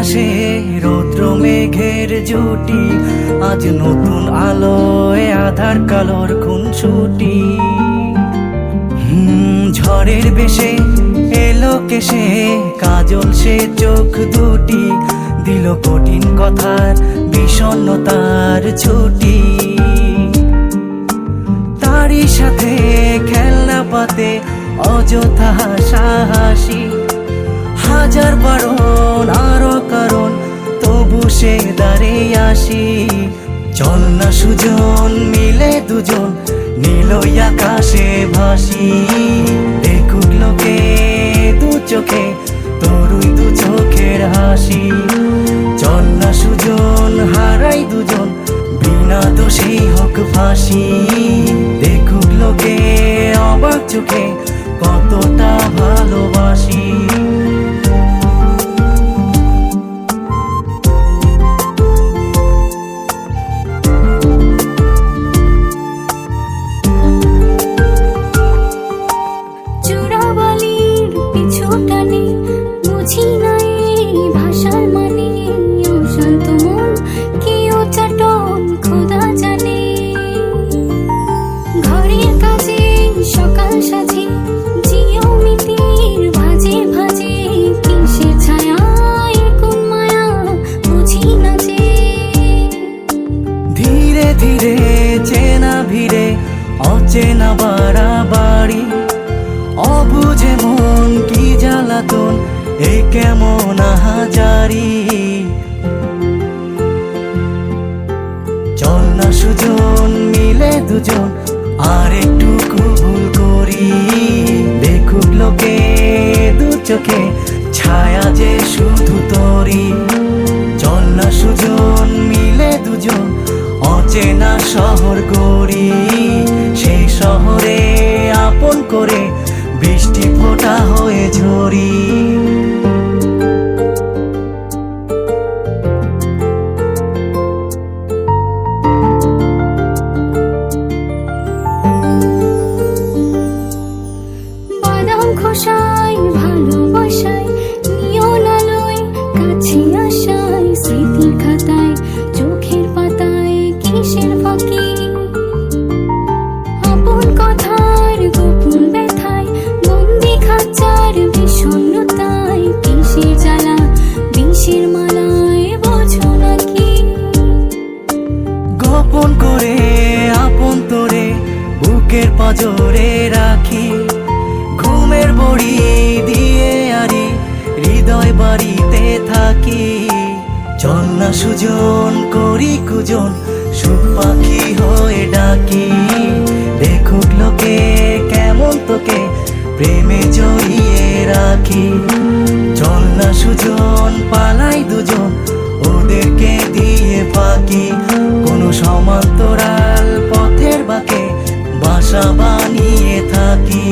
আকাশে রৌদ্র মেঘের জুটি, আজ নতুন আলোয় আধার কালোর খুনসুটি। ঝড়ের বেশে এলো কেশে কাজল সে চোখ দুটি, দিল কঠিন কথার বিষণ্ণতার ছুটি। তারই সাথে খেলনা পাতে অযথা হাসাহাসি, হাজার বারণ আরো কারণ তবু সে দাঁড়িয়ে আসি। চল না সুজন মিলে দুজন নীলই আকাশে ভাসি, দেখুক লোকে দু চোখে তোরই দু চোখের হাসি। চল না সুজন হারাই দুজন বিনা দোষেই হোক ফাঁসি, দেখুক লোকে অবাক চোখে কতটা ভালোবাসি। ধীরে চেনা ভিড়ে অচেনা বাড়াবাড়ি, অবুঝে মন কি জ্বালাতন এ কেমন আহাজারি। চল না সুজন মিলে দুজন আর একটু ভুল করি, দেখুক লোকে দু চোখে ছায়া যে শুধু তোরি। চল না সুজন মিলে দুজন অচেনা শহর গড়ি, সেই শহরে আপন করে বৃষ্টি ফোঁটা হয়ে ঝরি। বাদাম খোসায় ভালোবাসায় নিয়ন আলোয় কাছে আসায়, স্মৃতির খাতায় চোখের পাতায় কিসের ফাঁকি। আপন কথার গোপন ব্যথায় বন্দি খাঁচার বিষণ্ণতায়, কিসের জ্বালা বিষের মালায় বোঝো নাকি। গোপন করে আপন তোরে বুকের পাঁজরে রাখি, ঘুমের বড়ি দিয়ে আরি হৃদয় বাড়িতে থাকি। চল না সুজন করি কুজন সুখ পাখি হয়ে ডাকি, দেখুক লোকে কেমন তোকে প্রেমে জড়িয়ে রাখি। চল না সুজন পালাই দুজন ওদেরকে দিয়ে ফাঁকি, কোনো সমান্তরাল পথের বাঁকে বাসা বানিয়ে থাকি।